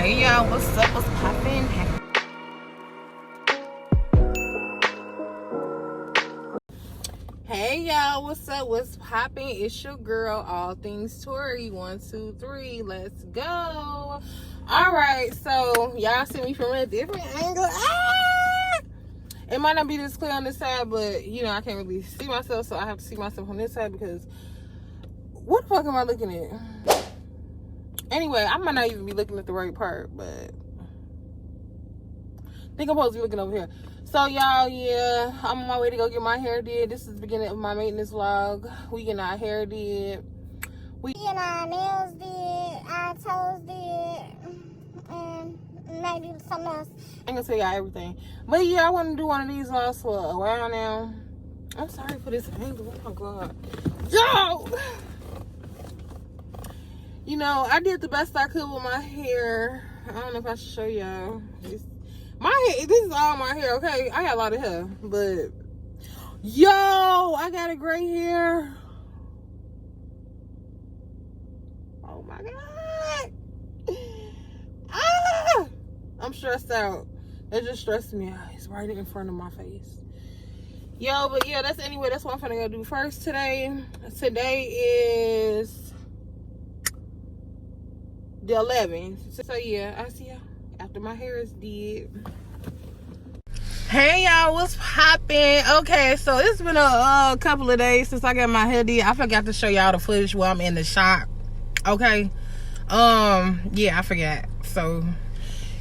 Hey y'all, what's up? What's poppin'? Hey y'all, what's up? What's poppin'? It's your girl, All Things Tori. 1, 2, 3, let's go. Alright, so y'all see me from a different angle. It might not be this clear on this side, but you know, I can't really see myself, so I have to see myself on this side because what the fuck am I looking at? Anyway, I might not even be looking at the right part, but I think I'm supposed to be looking over here. So y'all, yeah, I'm on my way to go get my hair did. This is the beginning of my maintenance vlog. We getting our hair did. We getting our nails did, our toes did, and maybe something else. I ain't gonna tell y'all everything. But yeah, I want to do one of these vlogs for a while now. I'm sorry for this angle. Oh my god. Yo! You know, I did the best I could with my hair. I don't know if I should show y'all. My hair, this is all my hair, okay? I got a lot of hair, but yo, I got a gray hair. Oh my god. Ah! I'm stressed out. That just stressed me out. It's right in front of my face. Yo, but yeah, that's what I'm finna go do first today. Today is the 11th. So yeah, I see y'all after my hair is did. Hey y'all, what's poppin'? Okay, so it's been a couple of days since I got my hair did. I forgot to show y'all the footage while I'm in the shop. Okay, yeah, I forgot. So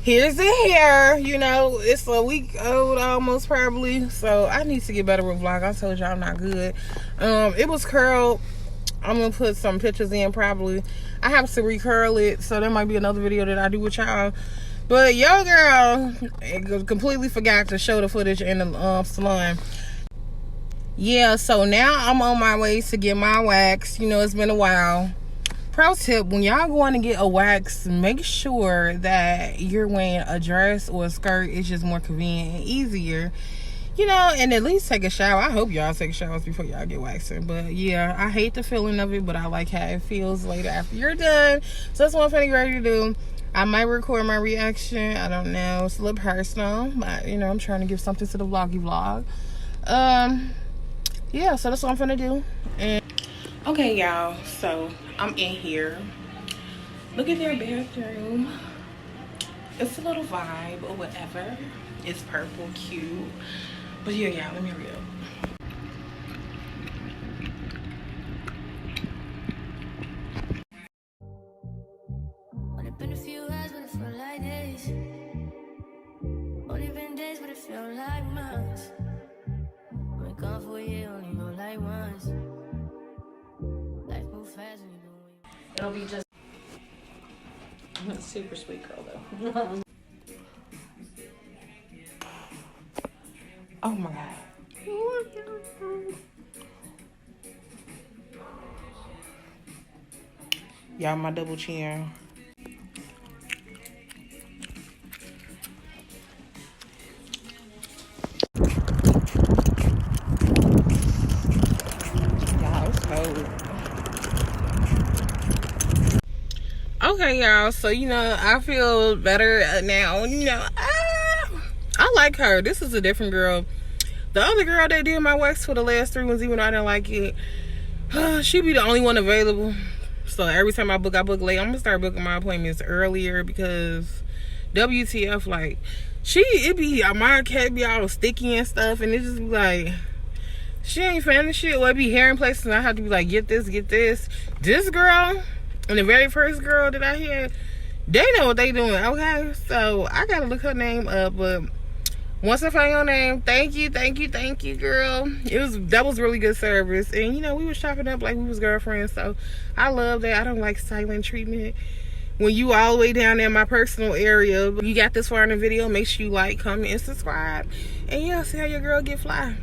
here's the hair. You know, it's a week old almost probably. So I need to get better with vlog. I told y'all I'm not good. It was curled. I'm gonna put some pictures in probably. I have to recurl it, so there might be another video that I do with y'all. But yo girl, completely forgot to show the footage in the salon. Yeah, so now I'm on my way to get my wax. You know, it's been a while. Pro tip, when y'all going to get a wax, make sure that you're wearing a dress or a skirt. It's just more convenient and easier. You know, and at least take a shower. I hope y'all take showers before y'all get waxing. But yeah, I hate the feeling of it, but I like how it feels later after you're done. So that's what I'm finna ready to do. I might record my reaction. I don't know. It's a little personal, but you know, I'm trying to give something to the vloggy vlog. Yeah, so that's what I'm finna do. And okay, y'all. So I'm in here. Look at their bathroom. It's a little vibe or whatever. It's purple, cute. But yeah, y'all, let me hurry up. Only been a few hours, but it felt like days. Only been days, but it felt like months. Been gone for a year, only go like once. Life move fast when you doing. It'll be just a super sweet girl though. Oh my god. Y'all, my double chin. Y'all, it's cold. Okay, y'all. So, you know, I feel better now. You know, I like her. This is a different girl. The other girl that did my wax for the last 3 ones, even though I didn't like it, she be the only one available. So every time I book late. I'm gonna start booking my appointments earlier because WTF, like, my cat be all sticky and stuff, and it just be like, she ain't fan of shit. Or it be hair in places, and I have to be like, get this, get this. This girl, and the very first girl that I had, they know what they doing, okay? So I gotta look her name up, but once I find your name, thank you, girl. That was really good service. And you know, we was chopping up like we was girlfriends. So I love that. I don't like silent treatment. When you all the way down there in my personal area, you got this far in the video, make sure you like, comment, and subscribe. And yeah, see how your girl get fly.